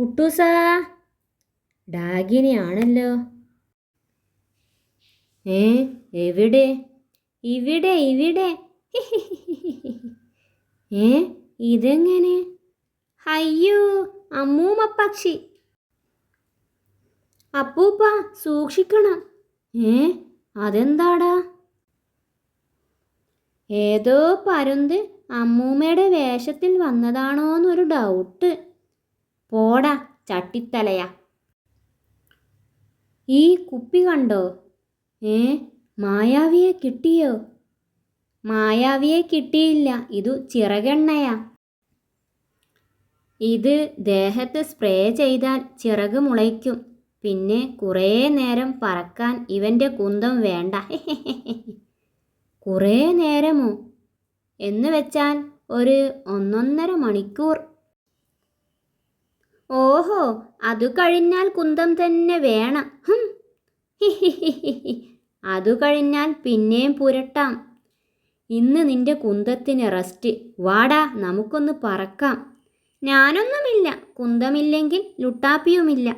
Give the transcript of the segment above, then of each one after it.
കുട്ടൂസാ, ഡാഗിനിയാണല്ലോ. എവിടെ? ഇവിടെ ഇവിടെ. ഇതെങ്ങനെ? അയ്യോ, അമ്മൂമ്മ പക്ഷി. അപ്പൂപ്പ സൂക്ഷിക്കണം. അതെന്താടാ? ഏതോ പരുന്ത് അമ്മൂമ്മയുടെ വേഷത്തിൽ വന്നതാണോന്നൊരു ഡൗട്ട്. പോടാ ചട്ടിത്തലയാ. ഈ കുപ്പി കണ്ടോ? മായാവിയെ കിട്ടിയോ? മായാവിയെ കിട്ടിയില്ല. ഇതു ചിറകെണ്ണയാ. ഇത് ദേഹത്ത് സ്പ്രേ ചെയ്താൽ ചിറക് മുളയ്ക്കും. പിന്നെ കുറേ നേരം പറക്കാൻ ഇവൻ്റെ കുന്തം വേണ്ട. കുറേ നേരമോ? എന്ന് വെച്ചാൽ ഒരു 1.5 മണിക്കൂർ. ഓഹോ, അതു കഴിഞ്ഞാൽ കുന്തം തന്നെ വേണം. അതു കഴിഞ്ഞാൽ പിന്നെയും പുരട്ടാം. ഇന്ന് നിന്റെ കുന്തത്തിന് റെസ്റ്റ്. വാടാ, നമുക്കൊന്ന് പറക്കാം. ഞാനൊന്നുമില്ല. കുന്തമില്ലെങ്കിൽ ലുട്ടാപ്പിയുമില്ല.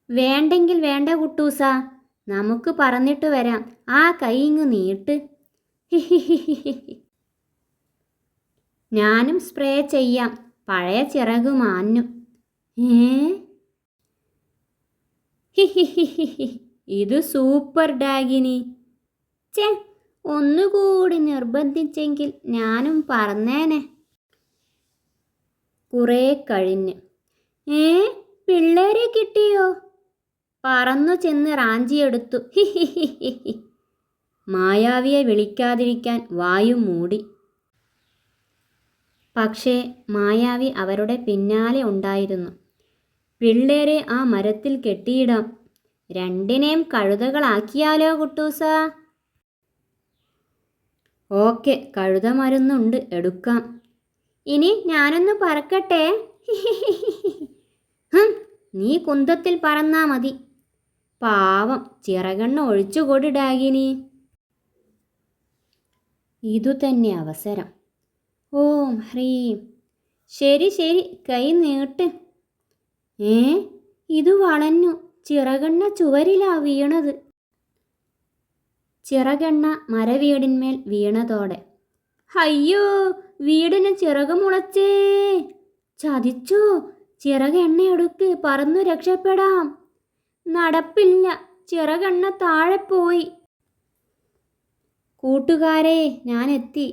വേണ്ടെങ്കിൽ വേണ്ട കുട്ടൂസ, നമുക്ക് പറന്നിട്ട് വരാം. ആ കൈ ഇങ്ങ് നീട്ട്. ഞാനും സ്പ്രേ ചെയ്യാം. പഴയ ചിറക് മാഞ്ഞു. ഇത് സൂപ്പർ ഡാഗിനി. ഒന്നുകൂടി നിർബന്ധിച്ചെങ്കിൽ ഞാനും പറന്നേനെ. കുറേ കഴിഞ്ഞ്. പിള്ളേരെ കിട്ടിയോ? പറന്നു ചെന്ന് റാഞ്ചിയെടുത്തു. മായാവിയെ വിളിക്കാതിരിക്കാൻ വായു മൂടി. പക്ഷേ മായാവി അവരുടെ പിന്നാലെ ഉണ്ടായിരുന്നു. പിള്ളേരെ ആ മരത്തിൽ കെട്ടിയിടാം. രണ്ടിനെയും കഴുതകളാക്കിയാലോ കുട്ടൂസ? ഓക്കെ, കഴുത മരുന്നുണ്ട്, എടുക്കാം. ഇനി ഞാനൊന്ന് പറക്കട്ടെ. നീ കുന്തത്തിൽ പറന്നാ മതി. പാവം, ചിറകെണ്ണ ഒഴിച്ചുകൊടി ഡാഗിനി. ഇതുതന്നെ അവസരം. ഓം ഹ്രീം. ശരി ശരി, കൈ നീട്ട്. ഇത് വളഞ്ഞു. ചിറകെണ്ണ ചുവരിലാ വീണത്. ചിറകെണ്ണ മരവീടിന്മേൽ വീണതോടെ അയ്യോ, വീടിന് ചിറക് മുളച്ചേ. ചതിച്ചോ? ചിറകെണ്ണയെടുക്ക്, പറന്നു രക്ഷപ്പെടാം. നടപ്പില്ല, ചിറകെണ്ണ താഴെ പോയി. കൂട്ടുകാരെ, ഞാൻ എത്തി.